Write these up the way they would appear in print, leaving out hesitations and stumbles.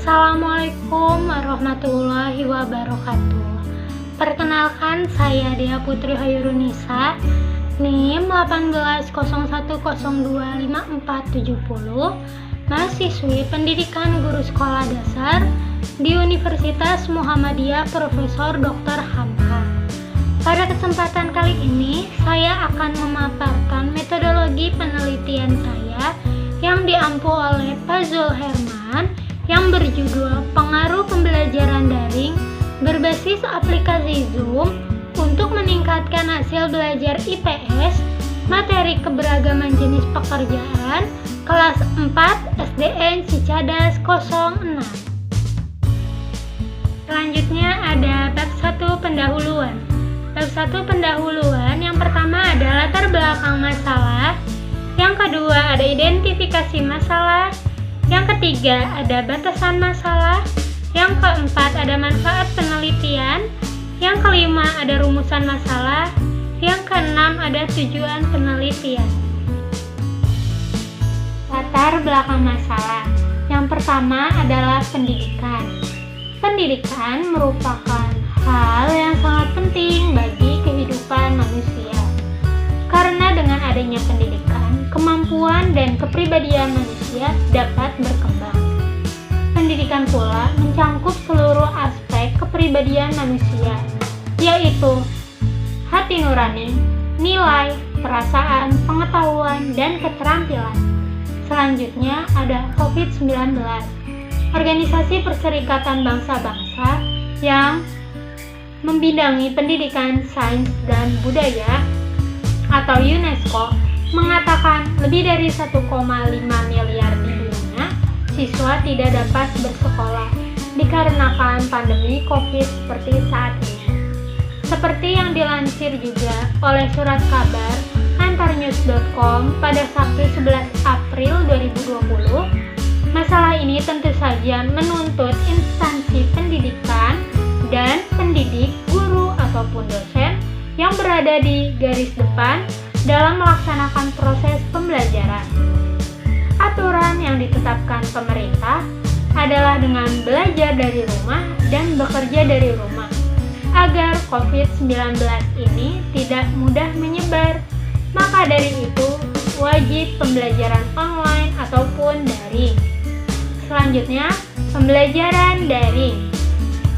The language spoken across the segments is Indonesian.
Assalamualaikum warahmatullahi wabarakatuh. Perkenalkan, saya Dea Putri Hoyrunisa, NIM 1801025470, mahasiswi pendidikan guru sekolah dasar di Universitas Muhammadiyah Profesor Dr. Hamka. Pada kesempatan kali ini, saya akan memaparkan metodologi penelitian saya yang diampu oleh Pak Zul Herman yang berjudul Pengaruh Pembelajaran Daring berbasis aplikasi Zoom untuk meningkatkan hasil belajar IPS materi keberagaman jenis pekerjaan kelas 4 SDN Cicadas 06. Selanjutnya ada bab 1 pendahuluan. Bab 1 pendahuluan yang pertama ada latar belakang masalah, yang kedua ada identifikasi masalah, yang ketiga ada batasan masalah, yang keempat ada manfaat penelitian, yang kelima ada rumusan masalah, yang keenam ada tujuan penelitian. Latar belakang masalah. Yang pertama adalah pendidikan. Pendidikan merupakan hal yang sangat penting bagi kehidupan manusia. Karena dengan adanya pendidikan, kemampuan dan kepribadian manusia dapat berkembang. Pendidikan pula mencangkup seluruh aspek kepribadian manusia, yaitu hati nurani, nilai, perasaan, pengetahuan, dan keterampilan. Selanjutnya ada COVID-19, Organisasi Perserikatan Bangsa-Bangsa yang membidangi pendidikan, sains, dan budaya atau UNESCO mengatakan lebih dari 1,5 miliar di dunia siswa tidak dapat bersekolah dikarenakan pandemi COVID seperti saat ini. Seperti yang dilansir juga oleh surat kabar antarnews.com pada Sabtu 11 April 2020, masalah ini tentu saja menuntut instansi pendidikan dan pendidik, guru ataupun dosen yang berada di garis depan dalam melaksanakan proses pembelajaran. Aturan yang ditetapkan pemerintah adalah dengan belajar dari rumah dan bekerja dari rumah, agar COVID-19 ini tidak mudah menyebar. Maka dari itu, wajib pembelajaran online ataupun daring. Selanjutnya, pembelajaran daring.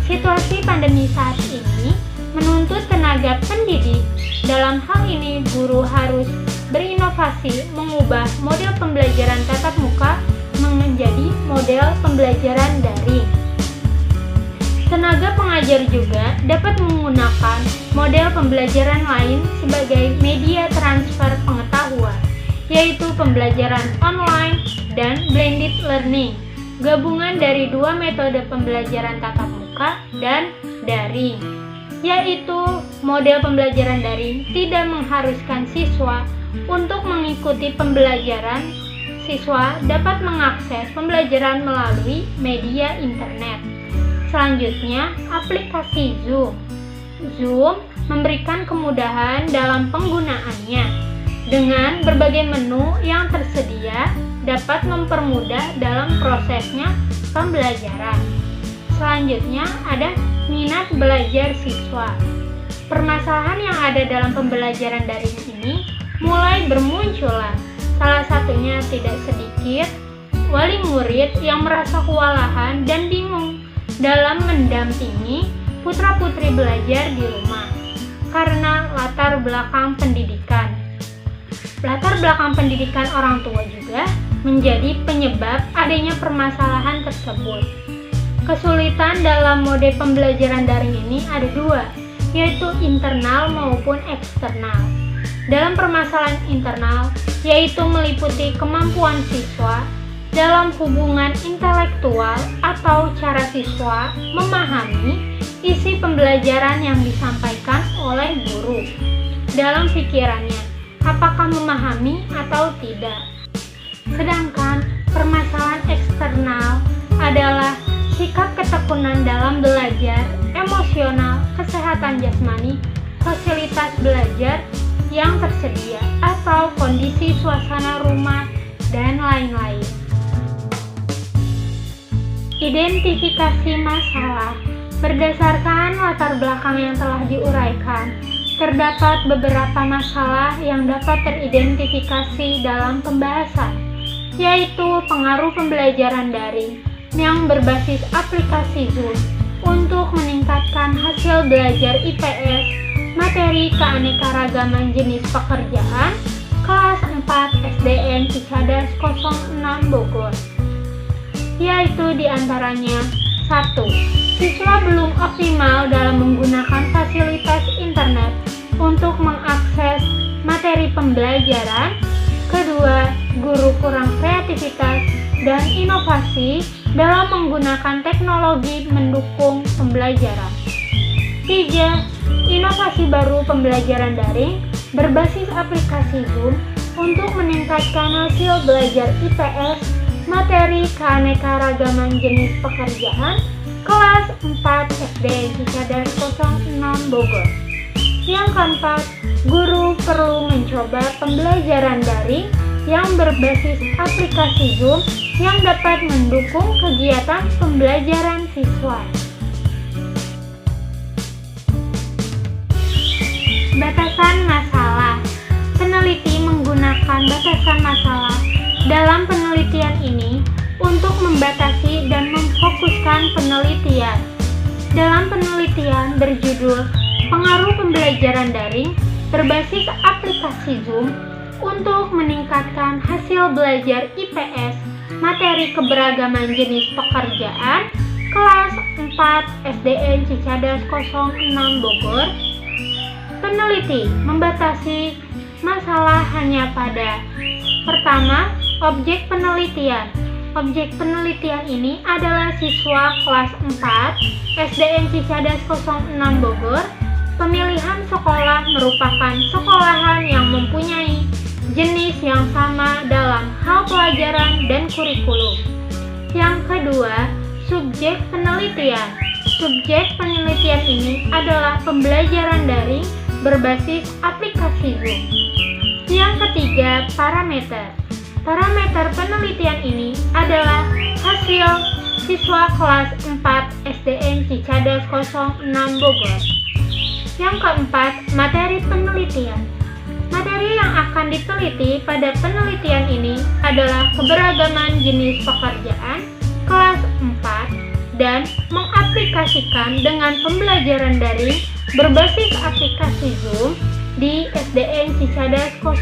Situasi pandemi saat ini menuntut tenaga pendidik. Dalam hal ini, guru harus berinovasi mengubah model pembelajaran tatap muka menjadi model pembelajaran daring. Tenaga pengajar juga dapat menggunakan model pembelajaran lain sebagai media transfer pengetahuan, yaitu pembelajaran online dan blended learning, gabungan dari dua metode pembelajaran tatap muka dan daring, yaitu model pembelajaran daring tidak mengharuskan siswa untuk mengikuti pembelajaran. Siswa dapat mengakses pembelajaran melalui media internet. Selanjutnya, aplikasi Zoom. Zoom memberikan kemudahan dalam penggunaannya. Dengan berbagai menu yang tersedia, dapat mempermudah dalam prosesnya pembelajaran. Selanjutnya, ada minat belajar siswa. Permasalahan yang ada dalam pembelajaran daring ini mulai bermunculan. Salah satunya tidak sedikit wali murid yang merasa kewalahan dan bingung dalam mendampingi putra-putri belajar di rumah karena latar belakang pendidikan. Latar belakang pendidikan orang tua juga menjadi penyebab adanya permasalahan tersebut. Kesulitan dalam mode pembelajaran daring ini ada dua, yaitu internal maupun eksternal. Dalam permasalahan internal, yaitu meliputi kemampuan siswa dalam hubungan intelektual atau cara siswa memahami isi pembelajaran yang disampaikan oleh guru. Dalam pikirannya, apakah memahami atau tidak. Sedangkan permasalahan eksternal adalah sikap ketekunan dalam belajar, emosional, kesehatan jasmani, fasilitas belajar yang tersedia, atau kondisi suasana rumah, dan lain-lain. Identifikasi masalah. Berdasarkan latar belakang yang telah diuraikan, terdapat beberapa masalah yang dapat teridentifikasi dalam pembahasan, yaitu pengaruh pembelajaran daring yang berbasis aplikasi Zoom untuk meningkatkan hasil belajar IPS, materi keanekaragaman jenis pekerjaan, kelas 4 SDN Cicadas 06 Bogor, yaitu diantaranya 1. Siswa belum optimal dalam menggunakan fasilitas internet untuk mengakses materi pembelajaran. Kedua, guru kurang kreativitas dan inovasi dalam menggunakan teknologi mendukung pembelajaran. 3. Inovasi baru pembelajaran daring berbasis aplikasi Zoom untuk meningkatkan hasil belajar IPS, materi keanekaragaman jenis pekerjaan, kelas 4 SDN Cicadas 06 Bogor. Yang keempat, guru perlu mencoba pembelajaran daring yang berbasis aplikasi Zoom yang dapat mendukung kegiatan pembelajaran siswa. Batasan masalah. Peneliti menggunakan batasan masalah dalam penelitian ini untuk membatasi dan memfokuskan penelitian. Dalam penelitian berjudul Pengaruh Pembelajaran Daring berbasis aplikasi Zoom untuk meningkatkan hasil belajar IPS, materi keberagaman jenis pekerjaan, kelas 4 SDN Cicadas 06 Bogor, peneliti membatasi masalah hanya pada pertama, objek penelitian. Objek penelitian ini adalah siswa kelas 4 SDN Cicadas 06 Bogor. Pemilihan sekolah merupakan sekolahan yang mempunyai jenis yang sama dalam hal pelajaran dan kurikulum. Yang kedua, subjek penelitian. Subjek penelitian ini adalah pembelajaran daring berbasis aplikasi Zoom. Yang ketiga, parameter. Parameter penelitian ini adalah hasil siswa kelas 4 SDN Cicadas 06 Bogor. Yang keempat, materi penelitian. Materi yang akan diteliti pada penelitian ini adalah keberagaman jenis pekerjaan kelas 4 dan mengaplikasikan dengan pembelajaran daring berbasis aplikasi Zoom di SDN Cicadas 06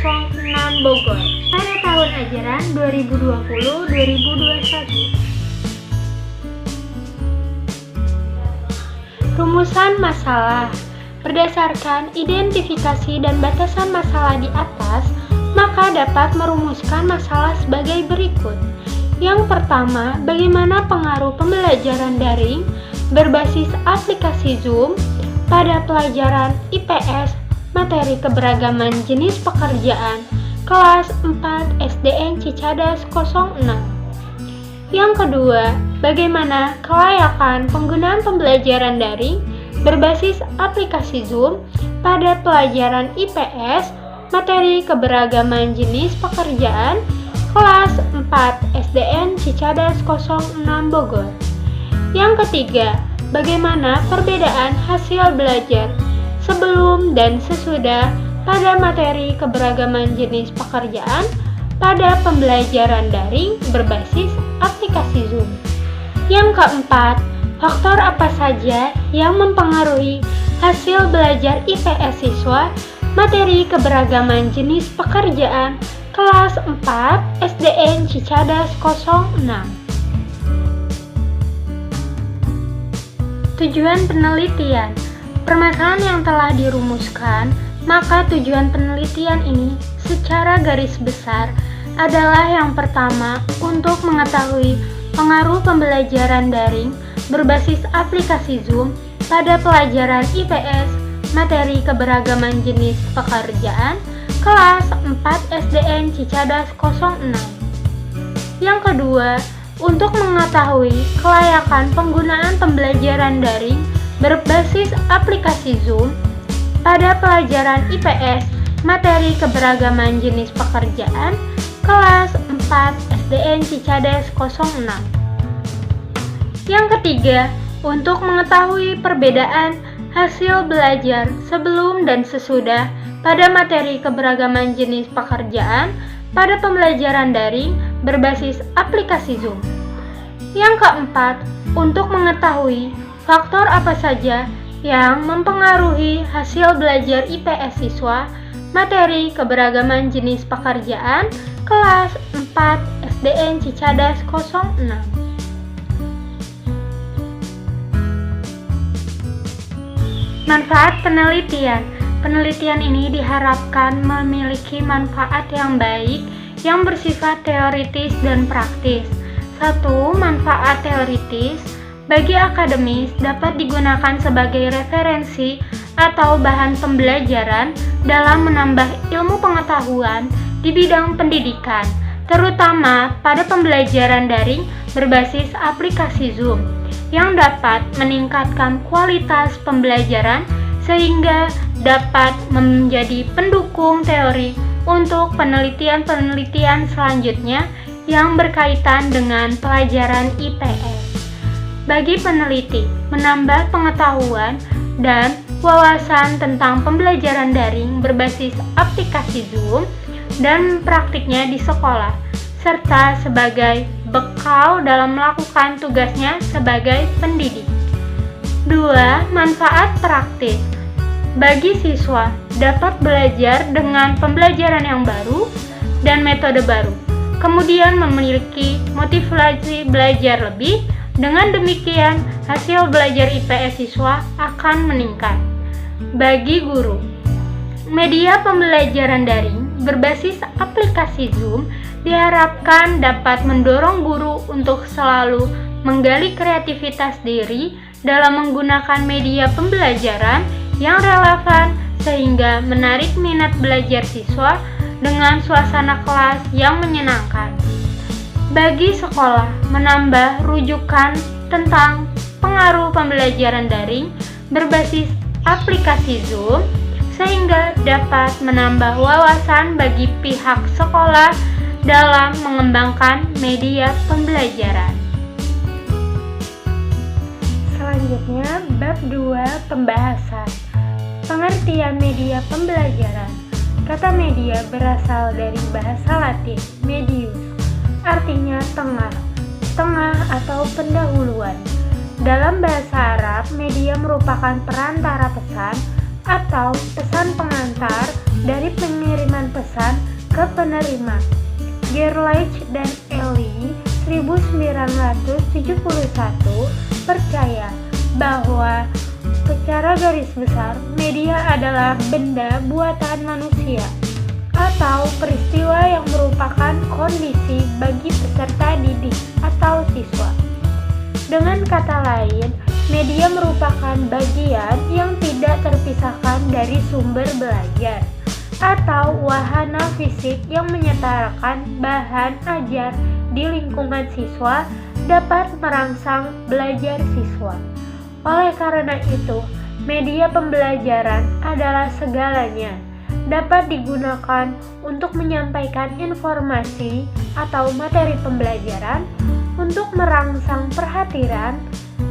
Bogor pada tahun ajaran 2020-2021. Rumusan masalah. Berdasarkan identifikasi dan batasan masalah di atas, maka dapat merumuskan masalah sebagai berikut. Yang pertama, bagaimana pengaruh pembelajaran daring berbasis aplikasi Zoom pada pelajaran IPS, materi keberagaman jenis pekerjaan, kelas 4 SDN Cicadas 06. Yang kedua, bagaimana kelayakan penggunaan pembelajaran daring berbasis aplikasi Zoom pada pelajaran IPS, materi keberagaman jenis pekerjaan, kelas 4 SDN Cicadas 06 Bogor. Yang ketiga, bagaimana perbedaan hasil belajar sebelum dan sesudah pada materi keberagaman jenis pekerjaan pada pembelajaran daring berbasis aplikasi Zoom. Yang keempat, faktor apa saja yang mempengaruhi hasil belajar IPS siswa materi keberagaman jenis pekerjaan kelas 4 SDN Cicadas 06. Tujuan penelitian. Permasalahan yang telah dirumuskan, maka tujuan penelitian ini secara garis besar adalah yang pertama, untuk mengetahui pengaruh pembelajaran daring berbasis aplikasi Zoom pada pelajaran IPS, materi keberagaman jenis pekerjaan, kelas 4 SDN Cicadas 06. Yang kedua, untuk mengetahui kelayakan penggunaan pembelajaran daring berbasis aplikasi Zoom pada pelajaran IPS, materi keberagaman jenis pekerjaan, kelas 4 SDN Cicadas 06. Yang ketiga, untuk mengetahui perbedaan hasil belajar sebelum dan sesudah pada materi keberagaman jenis pekerjaan pada pembelajaran daring berbasis aplikasi Zoom. Yang keempat, untuk mengetahui faktor apa saja yang mempengaruhi hasil belajar IPS siswa materi keberagaman jenis pekerjaan kelas 4 SDN Cicadas 06. Manfaat penelitian. Penelitian ini diharapkan memiliki manfaat yang baik yang bersifat teoritis dan praktis. 1. Manfaat teoritis. Bagi akademis dapat digunakan sebagai referensi atau bahan pembelajaran dalam menambah ilmu pengetahuan di bidang pendidikan, terutama pada pembelajaran daring berbasis aplikasi Zoom, yang dapat meningkatkan kualitas pembelajaran sehingga dapat menjadi pendukung teori untuk penelitian-penelitian selanjutnya yang berkaitan dengan pelajaran IPS. Bagi peneliti, menambah pengetahuan dan wawasan tentang pembelajaran daring berbasis aplikasi Zoom dan praktiknya di sekolah, serta sebagai bekal dalam melakukan tugasnya sebagai pendidik. 2. Manfaat praktis. Bagi siswa dapat belajar dengan pembelajaran yang baru dan metode baru, kemudian memiliki motivasi belajar lebih. Dengan demikian, hasil belajar IPS siswa akan meningkat. Bagi guru, media pembelajaran daring berbasis aplikasi Zoom diharapkan dapat mendorong guru untuk selalu menggali kreativitas diri dalam menggunakan media pembelajaran yang relevan sehingga menarik minat belajar siswa dengan suasana kelas yang menyenangkan. Bagi sekolah, menambah rujukan tentang pengaruh pembelajaran daring berbasis aplikasi Zoom sehingga dapat menambah wawasan bagi pihak sekolah dalam mengembangkan media pembelajaran. Selanjutnya, bab 2 pembahasan. Pengertian media pembelajaran. Kata media berasal dari bahasa Latin medius, artinya tengah atau pendahuluan. Dalam bahasa Arab, media merupakan perantara pesan atau pesan pengantar dari pengiriman pesan ke penerima. Gerlach dan Ellie 1971 percaya bahwa secara garis besar media adalah benda buatan manusia atau peristiwa yang merupakan kondisi bagi peserta didik atau siswa. Dengan kata lain, media merupakan bagian yang tidak terpisahkan dari sumber belajar atau wahana fisik yang menyetarakan bahan ajar di lingkungan siswa dapat merangsang belajar siswa. Oleh karena itu, media pembelajaran adalah segalanya, dapat digunakan untuk menyampaikan informasi atau materi pembelajaran, untuk merangsang perhatian,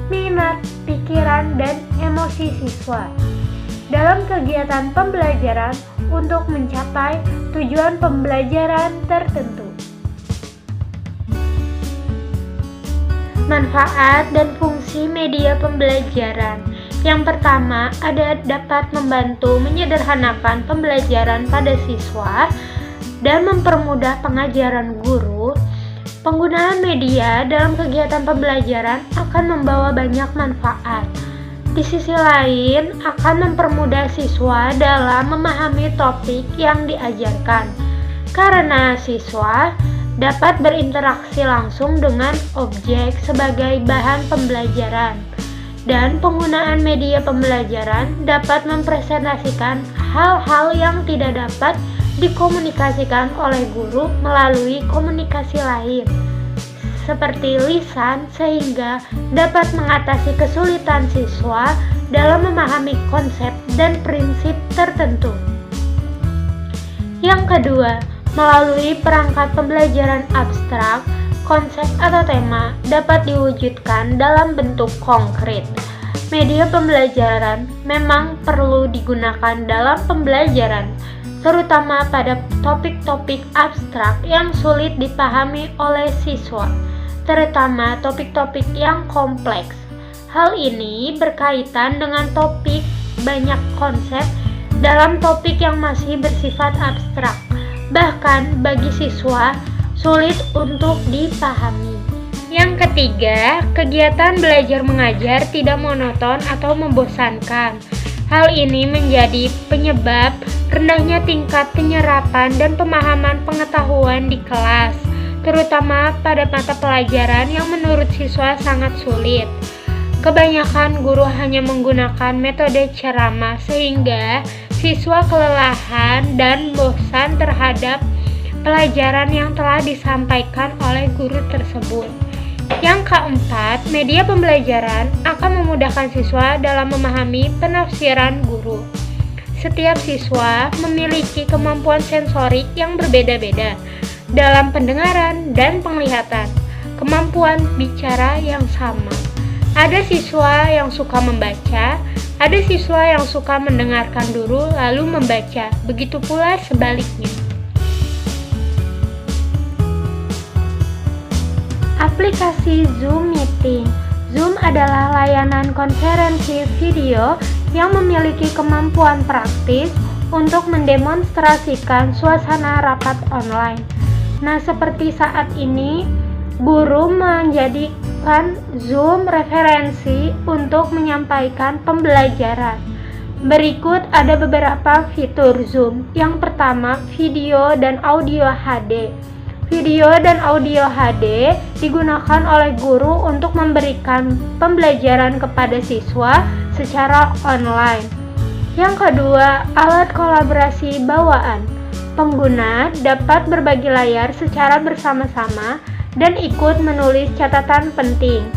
minat, pikiran, dan emosi siswa dalam kegiatan pembelajaran untuk mencapai tujuan pembelajaran tertentu. Manfaat dan fungsi media pembelajaran. Yang pertama, dapat membantu menyederhanakan pembelajaran pada siswa dan mempermudah pengajaran guru. Penggunaan media dalam kegiatan pembelajaran akan membawa banyak manfaat. Di sisi lain, akan mempermudah siswa dalam memahami topik yang diajarkan, karena siswa dapat berinteraksi langsung dengan objek sebagai bahan pembelajaran. Dan penggunaan media pembelajaran dapat mempresentasikan hal-hal yang tidak dapat dikomunikasikan oleh guru melalui komunikasi lain, seperti lisan, sehingga dapat mengatasi kesulitan siswa dalam memahami konsep dan prinsip tertentu. Yang kedua, melalui perangkat pembelajaran abstrak, konsep atau tema dapat diwujudkan dalam bentuk konkret. Media pembelajaran memang perlu digunakan dalam pembelajaran, terutama pada topik-topik abstrak yang sulit dipahami oleh siswa, terutama topik-topik yang kompleks. Hal ini berkaitan dengan topik banyak konsep dalam topik yang masih bersifat abstrak, bahkan bagi siswa sulit untuk dipahami. Yang ketiga, kegiatan belajar mengajar tidak monoton atau membosankan. Hal ini menjadi penyebab rendahnya tingkat penyerapan dan pemahaman pengetahuan di kelas, terutama pada mata pelajaran yang menurut siswa sangat sulit. Kebanyakan guru hanya menggunakan metode ceramah sehingga siswa kelelahan dan bosan terhadap pelajaran yang telah disampaikan oleh guru tersebut. Yang keempat, media pembelajaran akan memudahkan siswa dalam memahami penafsiran guru. Setiap siswa memiliki kemampuan sensorik yang berbeda-beda dalam pendengaran dan penglihatan, kemampuan bicara yang sama. Ada siswa yang suka membaca, ada siswa yang suka mendengarkan dulu lalu membaca, begitu pula sebaliknya. Aplikasi Zoom Meeting. Zoom adalah layanan konferensi video yang memiliki kemampuan praktis untuk mendemonstrasikan suasana rapat online. Nah, seperti saat ini, guru menjadikan Zoom referensi untuk menyampaikan pembelajaran. Berikut ada beberapa fitur Zoom. Yang pertama, video dan audio HD. Video dan audio HD digunakan oleh guru untuk memberikan pembelajaran kepada siswa secara online. Yang kedua, alat kolaborasi bawaan. Pengguna dapat berbagi layar secara bersama-sama dan ikut menulis catatan penting.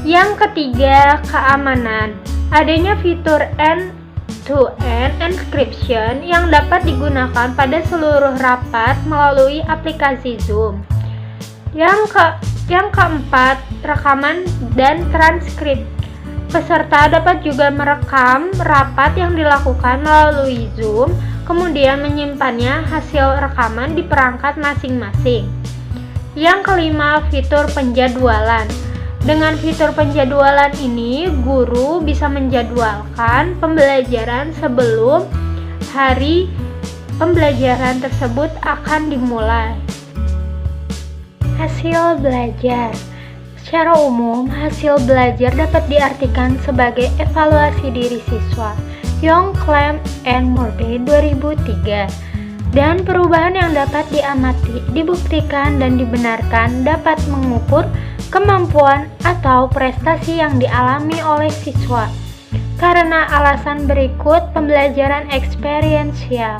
Yang ketiga, keamanan. Adanya fitur end-to-end encryption yang dapat digunakan pada seluruh rapat melalui aplikasi Zoom. Yang keempat, rekaman dan transkrip. Peserta dapat juga merekam rapat yang dilakukan melalui Zoom, kemudian menyimpannya hasil rekaman di perangkat masing-masing. Yang kelima, fitur penjadwalan. Dengan fitur penjadwalan ini, guru bisa menjadwalkan pembelajaran sebelum hari pembelajaran tersebut akan dimulai. Hasil belajar. Secara umum, hasil belajar dapat diartikan sebagai evaluasi diri siswa. Young, Clem, and Murphy 2003. Dan perubahan yang dapat diamati, dibuktikan, dan dibenarkan dapat mengukur kemampuan atau prestasi yang dialami oleh siswa. Karena alasan berikut pembelajaran eksperiensial.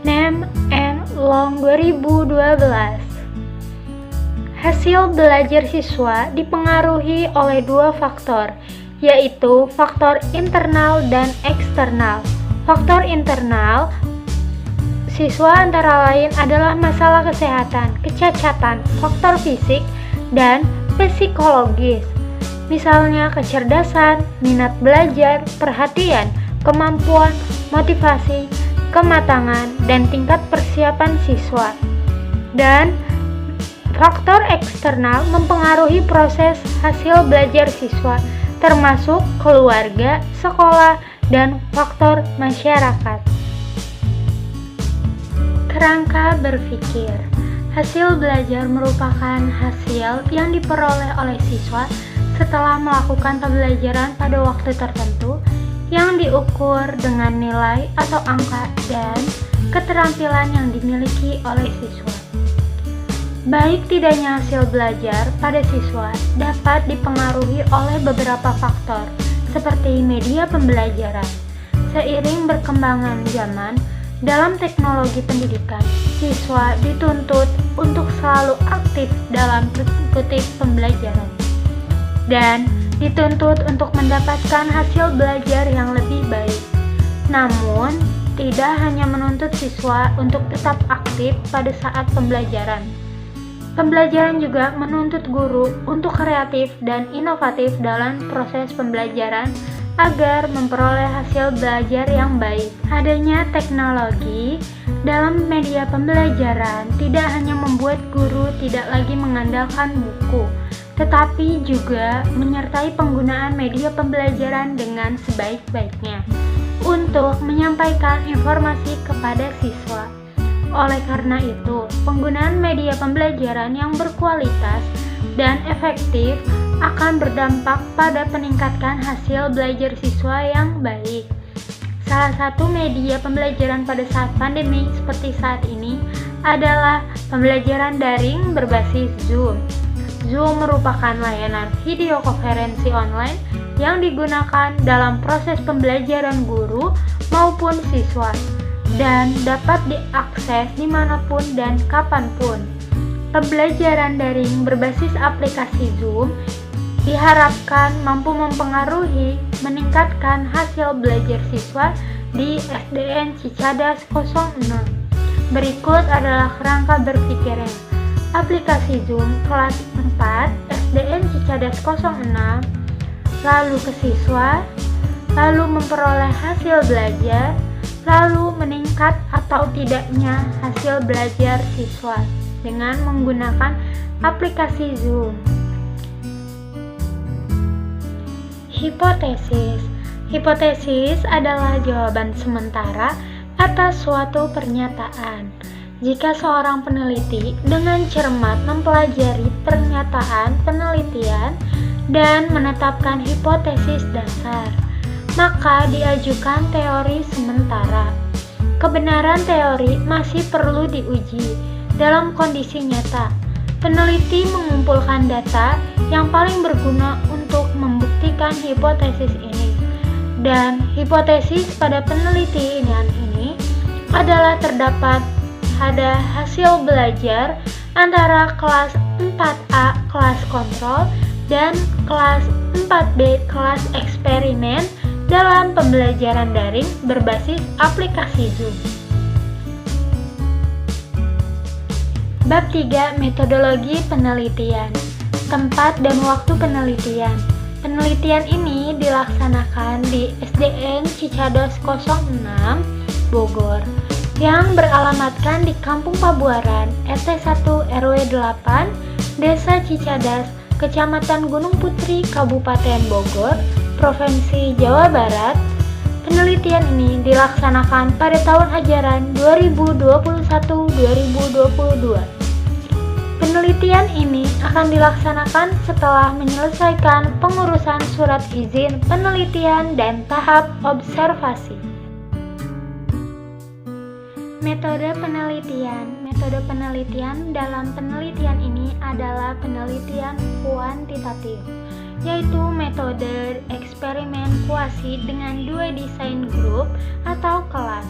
Nem and Long 2012. Hasil belajar siswa dipengaruhi oleh dua faktor, yaitu faktor internal dan eksternal. Faktor internal siswa antara lain adalah masalah kesehatan, kecacatan, faktor fisik, dan psikologis. Misalnya kecerdasan, minat belajar, perhatian, kemampuan, motivasi, kematangan, dan tingkat persiapan siswa. Dan faktor eksternal mempengaruhi proses hasil belajar siswa, termasuk keluarga, sekolah, dan faktor masyarakat. Kerangka berpikir. Hasil belajar merupakan hasil yang diperoleh oleh siswa setelah melakukan pembelajaran pada waktu tertentu yang diukur dengan nilai atau angka dan keterampilan yang dimiliki oleh siswa. Baik tidaknya hasil belajar pada siswa dapat dipengaruhi oleh beberapa faktor seperti media pembelajaran. Seiring berkembangan zaman, dalam teknologi pendidikan, siswa dituntut untuk selalu aktif dalam mengikuti pembelajaran dan dituntut untuk mendapatkan hasil belajar yang lebih baik. Namun, tidak hanya menuntut siswa untuk tetap aktif pada saat pembelajaran, Pembelajaran juga menuntut guru untuk kreatif dan inovatif dalam proses pembelajaran agar memperoleh hasil belajar yang baik. Adanya teknologi dalam media pembelajaran tidak hanya membuat guru tidak lagi mengandalkan buku, tetapi juga menyertai penggunaan media pembelajaran dengan sebaik-baiknya untuk menyampaikan informasi kepada siswa. Oleh karena itu, penggunaan media pembelajaran yang berkualitas dan efektif akan berdampak pada peningkatan hasil belajar siswa yang baik. Salah satu media pembelajaran pada saat pandemi seperti saat ini adalah pembelajaran daring berbasis Zoom. Zoom merupakan layanan video konferensi online yang digunakan dalam proses pembelajaran guru maupun siswa dan dapat diakses dimanapun dan kapanpun. Pembelajaran daring berbasis aplikasi Zoom diharapkan mampu mempengaruhi meningkatkan hasil belajar siswa di SDN Cicadas 06. Berikut adalah kerangka berpikirnya. Aplikasi Zoom kelas 4 SDN Cicadas 06, lalu ke siswa, lalu memperoleh hasil belajar, lalu meningkat atau tidaknya hasil belajar siswa dengan menggunakan aplikasi Zoom. Hipotesis. Hipotesis adalah jawaban sementara atas suatu pernyataan. Jika seorang peneliti dengan cermat mempelajari pernyataan penelitian dan menetapkan hipotesis dasar, maka diajukan teori sementara. Kebenaran teori masih perlu diuji dalam kondisi nyata. Peneliti mengumpulkan data yang paling berguna untuk membuktikan hipotesis ini. Dan hipotesis pada penelitian ini adalah terdapat pada hasil belajar antara kelas 4A kelas kontrol dan kelas 4B kelas eksperimen dalam pembelajaran daring berbasis aplikasi Zoom. Bab 3. Metodologi penelitian. Tempat dan waktu penelitian. Penelitian ini dilaksanakan di SDN Cicadas 06, Bogor, yang beralamatkan di Kampung Pabuaran, RT 1 RW 8, Desa Cicadas, Kecamatan Gunung Putri, Kabupaten Bogor, Provinsi Jawa Barat. Penelitian ini dilaksanakan pada tahun ajaran 2021-2022. Penelitian ini akan dilaksanakan setelah menyelesaikan pengurusan surat izin penelitian dan tahap observasi. Metode penelitian. Metode penelitian dalam penelitian ini adalah penelitian kuantitatif, yaitu metode eksperimen kuasi dengan 2 desain grup atau kelas.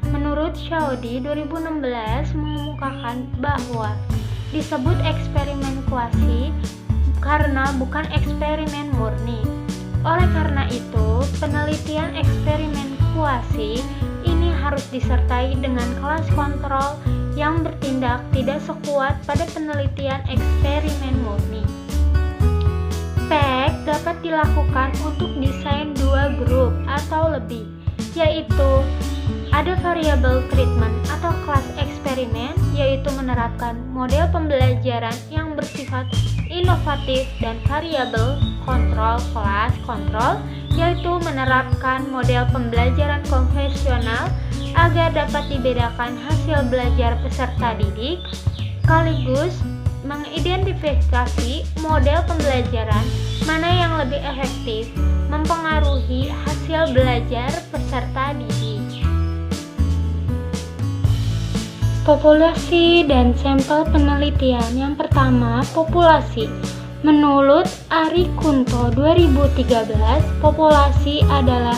Menurut Shaudi 2016 mengemukakan bahwa disebut eksperimen kuasi karena bukan eksperimen murni. Oleh karena itu, penelitian eksperimen kuasi ini harus disertai dengan kelas kontrol yang bertindak tidak sekuat pada penelitian eksperimen murni. PEC dapat dilakukan untuk desain 2 grup atau lebih, yaitu ada variable treatment atau kelas eksperimen, yaitu menerapkan model pembelajaran yang bersifat inovatif, dan variabel kontrol kelas kontrol, yaitu menerapkan model pembelajaran konvensional agar dapat dibedakan hasil belajar peserta didik, sekaligus mengidentifikasi model pembelajaran mana yang lebih efektif mempengaruhi hasil belajar peserta didik. Populasi dan sampel penelitian. Yang pertama, populasi. Menurut Ari Kunto 2013, populasi adalah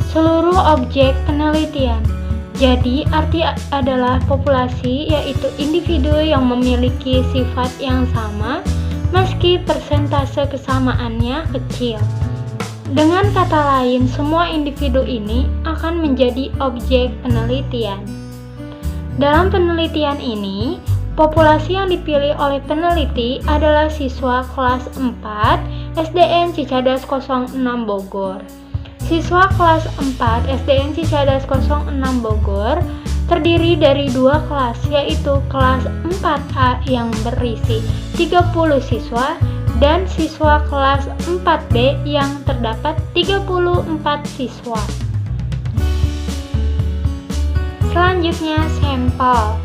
seluruh objek penelitian. Jadi, arti adalah populasi yaitu individu yang memiliki sifat yang sama meski persentase kesamaannya kecil. Dengan kata lain, semua individu ini akan menjadi objek penelitian. Dalam penelitian ini, Populasi yang dipilih oleh peneliti adalah siswa kelas 4 SDN Cicadas 06 Bogor. Siswa kelas 4 SDN Cicadas 06 Bogor terdiri dari dua kelas, yaitu kelas 4A yang berisi 30 siswa dan siswa kelas 4B yang terdapat 34 siswa. Selanjutnya, sampel.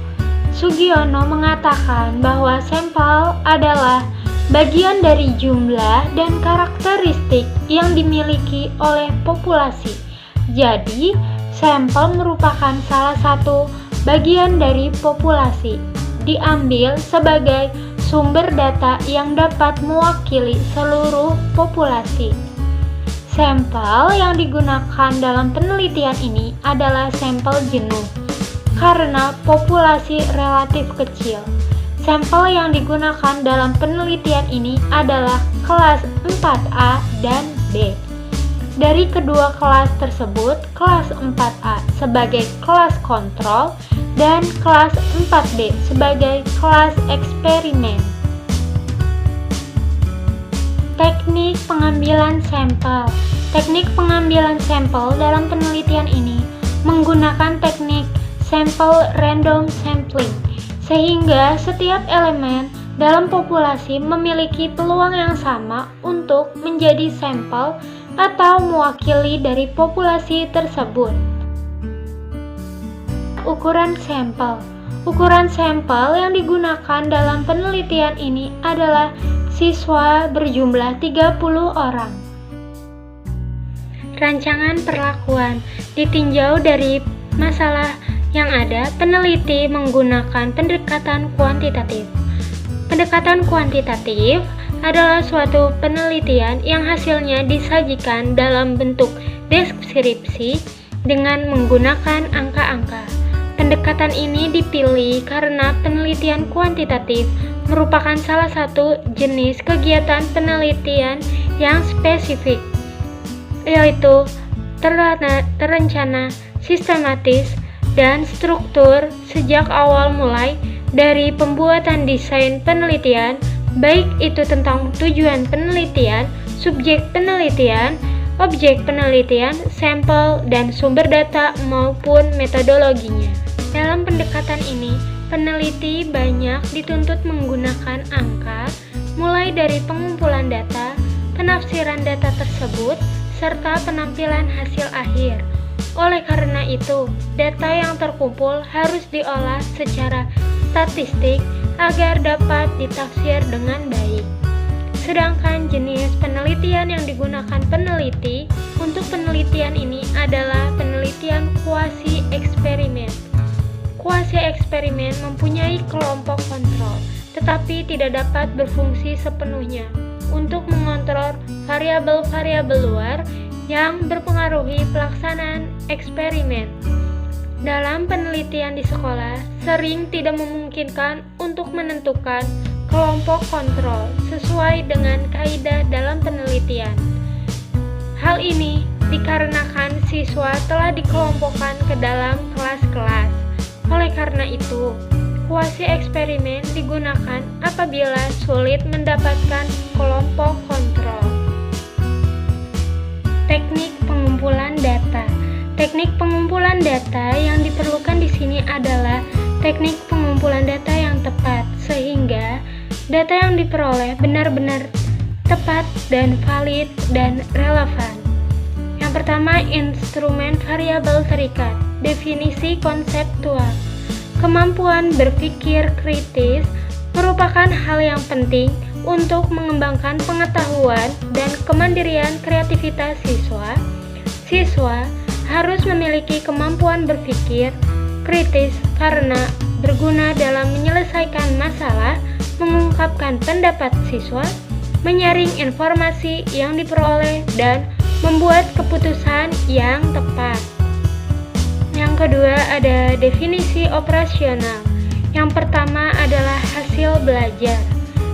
Sugiono mengatakan bahwa sampel adalah bagian dari jumlah dan karakteristik yang dimiliki oleh populasi. Jadi, sampel merupakan salah satu bagian dari populasi, diambil sebagai sumber data yang dapat mewakili seluruh populasi. Sampel yang digunakan dalam penelitian ini adalah sampel jenuh, karena populasi relatif kecil. Sampel yang digunakan dalam penelitian ini adalah kelas 4A dan B. Dari kedua kelas tersebut, kelas 4A sebagai kelas kontrol dan kelas 4B sebagai kelas eksperimen. Teknik pengambilan sampel. Teknik pengambilan sampel dalam penelitian ini menggunakan teknik sampel random sampling, sehingga setiap elemen dalam populasi memiliki peluang yang sama untuk menjadi sampel atau mewakili dari populasi tersebut. Ukuran sampel. Ukuran sampel yang digunakan dalam penelitian ini adalah siswa berjumlah 30 orang. Rancangan perlakuan ditinjau dari masalah yang ada, peneliti menggunakan pendekatan kuantitatif. Pendekatan kuantitatif adalah suatu penelitian yang hasilnya disajikan dalam bentuk deskripsi dengan menggunakan angka-angka. Pendekatan ini dipilih karena penelitian kuantitatif merupakan salah satu jenis kegiatan penelitian yang spesifik, yaitu terencana, sistematis, dan struktur sejak awal mulai dari pembuatan desain penelitian, baik itu tentang tujuan penelitian, subjek penelitian, objek penelitian, sampel, dan sumber data maupun metodologinya. Dalam pendekatan ini, peneliti banyak dituntut menggunakan angka, mulai dari pengumpulan data, penafsiran data tersebut, serta penampilan hasil akhir. Oleh karena itu, data yang terkumpul harus diolah secara statistik agar dapat ditafsir dengan baik. Sedangkan jenis penelitian yang digunakan peneliti untuk penelitian ini adalah penelitian kuasi eksperimen. Kuasi eksperimen mempunyai kelompok kontrol, tetapi tidak dapat berfungsi sepenuhnya untuk mengontrol variabel-variabel luar yang berpengaruhi pelaksanaan eksperimen. Dalam penelitian di sekolah, sering tidak memungkinkan untuk menentukan kelompok kontrol sesuai dengan kaidah dalam penelitian. Hal ini dikarenakan siswa telah dikelompokkan ke dalam kelas-kelas. Oleh karena itu, kuasi eksperimen digunakan apabila sulit mendapatkan kelompok kontrol. Teknik pengumpulan data. Teknik pengumpulan data yang diperlukan di sini adalah teknik pengumpulan data yang tepat, sehingga data yang diperoleh benar-benar tepat dan valid dan relevan. Yang pertama, instrumen variabel terikat. Definisi konseptual. Kemampuan berpikir kritis merupakan hal yang penting untuk mengembangkan pengetahuan dan kemandirian kreativitas siswa. Siswa harus memiliki kemampuan berpikir kritis karena berguna dalam menyelesaikan masalah, mengungkapkan pendapat siswa, menyaring informasi yang diperoleh, dan membuat keputusan yang tepat. Yang kedua ada definisi operasional. Yang pertama adalah hasil belajar.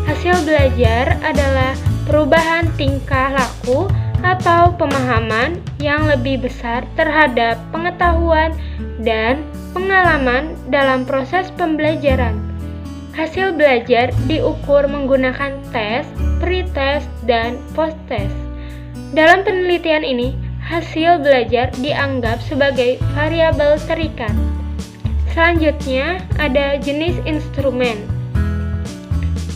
Hasil belajar adalah perubahan tingkah laku atau pemahaman yang lebih besar terhadap pengetahuan dan pengalaman dalam proses pembelajaran. Hasil belajar diukur menggunakan tes, pretest, dan posttest. Dalam penelitian ini, hasil belajar dianggap sebagai variabel terikat. Selanjutnya, ada jenis instrumen.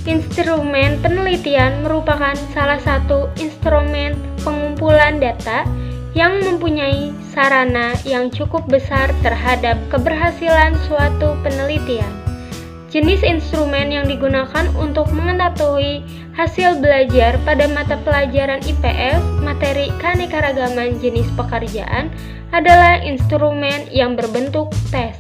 Instrumen penelitian merupakan salah satu instrumen pengumpulan data yang mempunyai sarana yang cukup besar terhadap keberhasilan suatu penelitian. Jenis instrumen yang digunakan untuk mengetahui hasil belajar pada mata pelajaran IPS, materi keanekaragaman jenis pekerjaan, adalah instrumen yang berbentuk tes.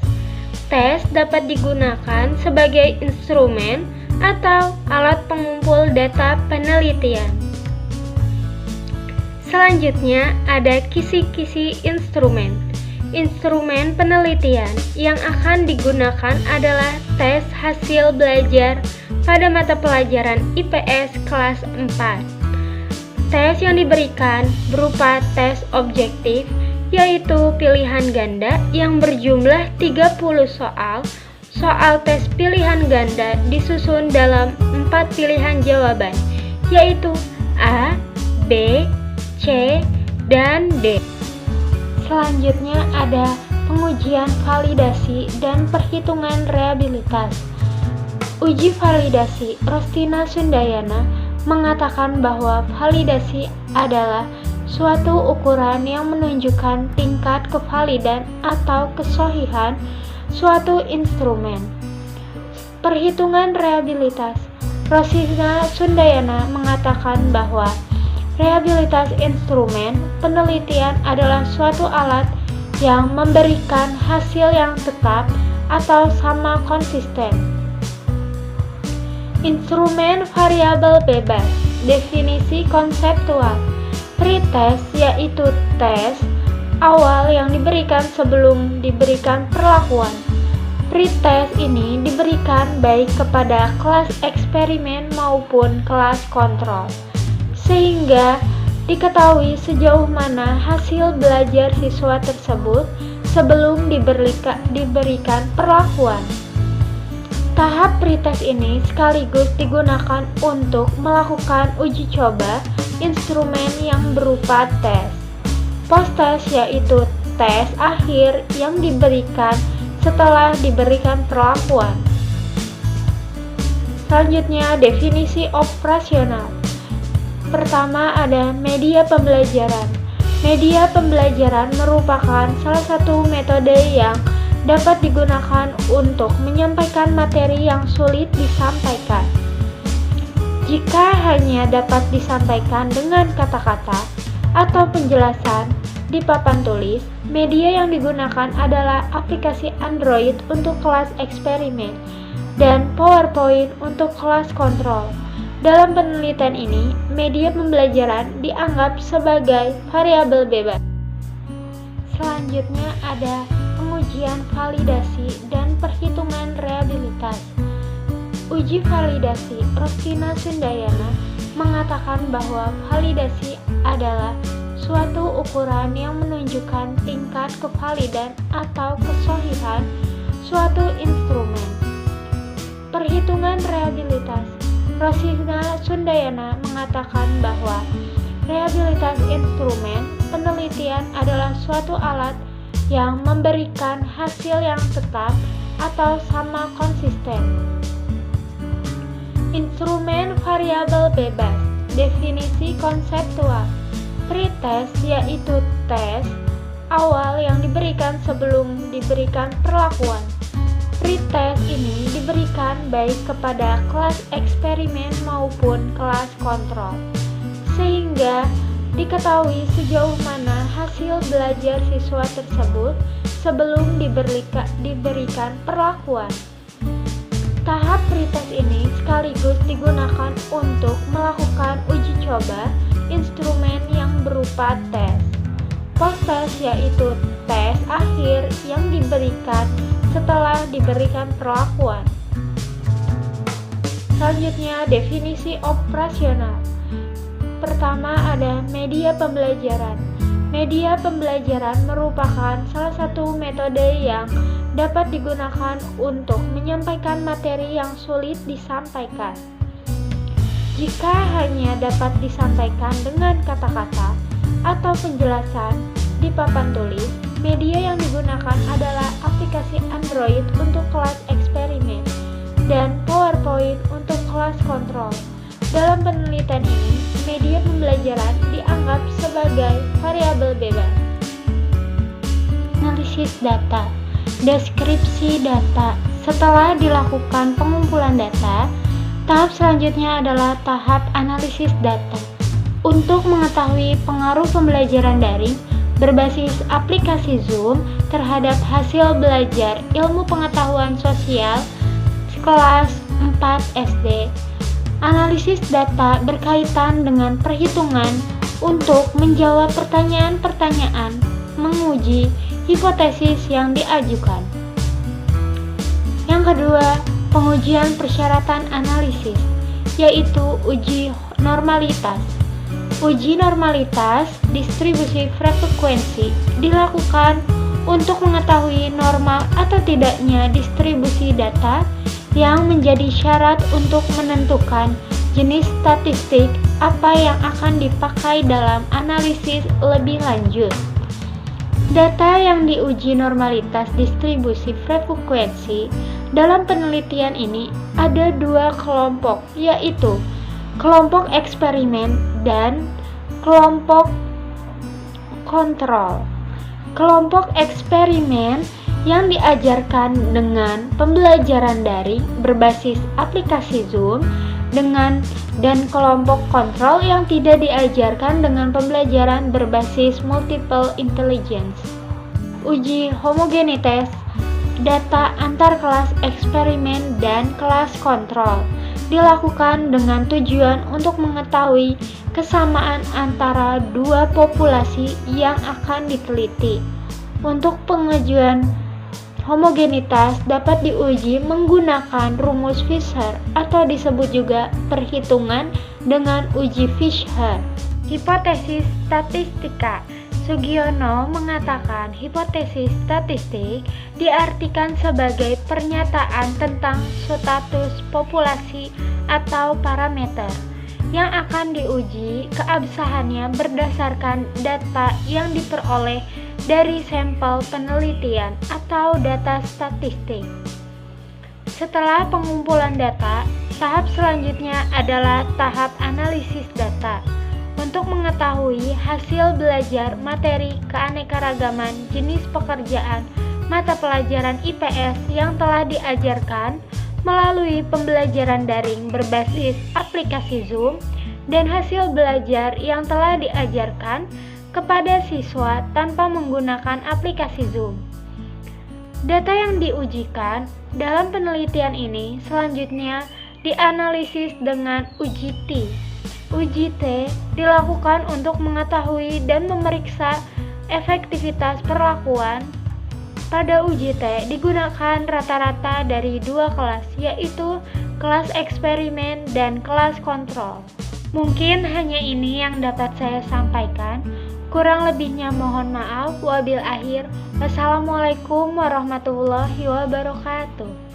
Tes dapat digunakan sebagai instrumen atau alat pengumpul data penelitian. Selanjutnya ada kisi-kisi instrumen. Instrumen penelitian yang akan digunakan adalah tes hasil belajar pada mata pelajaran IPS kelas 4. Tes yang diberikan berupa tes objektif, yaitu pilihan ganda yang berjumlah 30 soal. Soal tes pilihan ganda disusun dalam 4 pilihan jawaban, yaitu A, B, C, dan D. Selanjutnya ada pengujian validasi dan perhitungan reabilitas. Uji validasi, Rostina Sundayana mengatakan bahwa validasi adalah suatu ukuran yang menunjukkan tingkat kevalidan atau kesohihan suatu instrumen. Perhitungan reabilitas, Rostina Sundayana mengatakan bahwa reabilitas instrumen penelitian adalah suatu alat yang memberikan hasil yang tetap atau sama konsisten. Instrumen variabel bebas, definisi konseptual. Pretest yaitu tes awal yang diberikan sebelum diberikan perlakuan. Pretest ini diberikan baik kepada kelas eksperimen maupun kelas kontrol, sehingga diketahui sejauh mana hasil belajar siswa tersebut sebelum diberikan perlakuan. Tahap pretest ini sekaligus digunakan untuk melakukan uji coba instrumen yang berupa tes. Posttest yaitu tes akhir yang diberikan setelah diberikan perlakuan. Selanjutnya, definisi operasional. Pertama ada media pembelajaran. Media pembelajaran merupakan salah satu metode yang dapat digunakan untuk menyampaikan materi yang sulit disampaikan. Jika hanya dapat disampaikan dengan kata-kata atau penjelasan di papan tulis, media yang digunakan adalah aplikasi Android untuk kelas eksperimen dan PowerPoint untuk kelas kontrol. Dalam penelitian ini, media pembelajaran dianggap sebagai variabel bebas. Selanjutnya ada pengujian validasi dan perhitungan reabilitas. Uji validasi, Rostina Sundayana mengatakan bahwa validasi adalah suatu ukuran yang menunjukkan tingkat kevalidan atau kesohihan suatu instrumen. Perhitungan reabilitas, Rostina Sundayana mengatakan bahwa reabilitas instrumen penelitian adalah suatu alat yang memberikan hasil yang tetap atau sama konsisten. Instrumen variabel bebas, definisi konseptual. Pretest yaitu tes awal yang diberikan sebelum diberikan perlakuan. Pretest ini diberikan baik kepada kelas eksperimen maupun kelas kontrol, sehingga diketahui sejauh mana hasil belajar siswa tersebut sebelum diberikan perlakuan. Tahap pretest ini sekaligus digunakan untuk melakukan uji coba instrumen yang berupa tes. Posttest yaitu tes akhir yang diberikan setelah diberikan perlakuan. Selanjutnya, definisi operasional. Pertama ada media pembelajaran. Media pembelajaran merupakan salah satu metode yang dapat digunakan untuk menyampaikan materi yang sulit disampaikan. Jika hanya dapat disampaikan dengan kata-kata atau penjelasan di papan tulis, media yang digunakan adalah aplikasi Android untuk kelas eksperimen dan PowerPoint untuk kelas kontrol. Dalam penelitian ini, media pembelajaran dianggap sebagai variabel bebas. Analisis data, deskripsi data. Setelah dilakukan pengumpulan data, tahap selanjutnya adalah tahap analisis data. Untuk mengetahui pengaruh pembelajaran daring berbasis aplikasi Zoom terhadap hasil belajar ilmu pengetahuan sosial kelas 4 SD, analisis data berkaitan dengan perhitungan untuk menjawab pertanyaan-pertanyaan, menguji hipotesis yang diajukan. Yang kedua, pengujian persyaratan analisis, yaitu uji normalitas. Uji normalitas distribusi frekuensi dilakukan untuk mengetahui normal atau tidaknya distribusi data yang menjadi syarat untuk menentukan jenis statistik apa yang akan dipakai dalam analisis lebih lanjut. Data yang diuji normalitas distribusi frekuensi dalam penelitian ini ada dua kelompok, yaitu kelompok eksperimen dan kelompok kontrol. Kelompok eksperimen yang diajarkan dengan pembelajaran daring berbasis aplikasi Zoom dan kelompok kontrol yang tidak diajarkan dengan pembelajaran berbasis multiple intelligence. Uji homogenitas data antar kelas eksperimen dan kelas kontrol dilakukan dengan tujuan untuk mengetahui kesamaan antara dua populasi yang akan diteliti. Untuk pengajuan homogenitas dapat diuji menggunakan rumus Fisher atau disebut juga perhitungan dengan uji Fisher. Hipotesis statistika. Sugiono mengatakan hipotesis statistik diartikan sebagai pernyataan tentang status populasi atau parameter yang akan diuji keabsahannya berdasarkan data yang diperoleh dari sampel penelitian atau data statistik. Setelah pengumpulan data, tahap selanjutnya adalah tahap analisis data. Untuk mengetahui hasil belajar materi keanekaragaman jenis pekerjaan mata pelajaran IPS yang telah diajarkan melalui pembelajaran daring berbasis aplikasi Zoom dan hasil belajar yang telah diajarkan kepada siswa tanpa menggunakan aplikasi Zoom. Data yang diujikan dalam penelitian ini selanjutnya dianalisis dengan uji T. Uji T dilakukan untuk mengetahui dan memeriksa efektivitas perlakuan. Pada uji T digunakan rata-rata dari dua kelas, yaitu kelas eksperimen dan kelas kontrol. Mungkin hanya ini yang dapat saya sampaikan. Kurang lebihnya mohon maaf. Wabil akhir. Wassalamualaikum warahmatullahi wabarakatuh.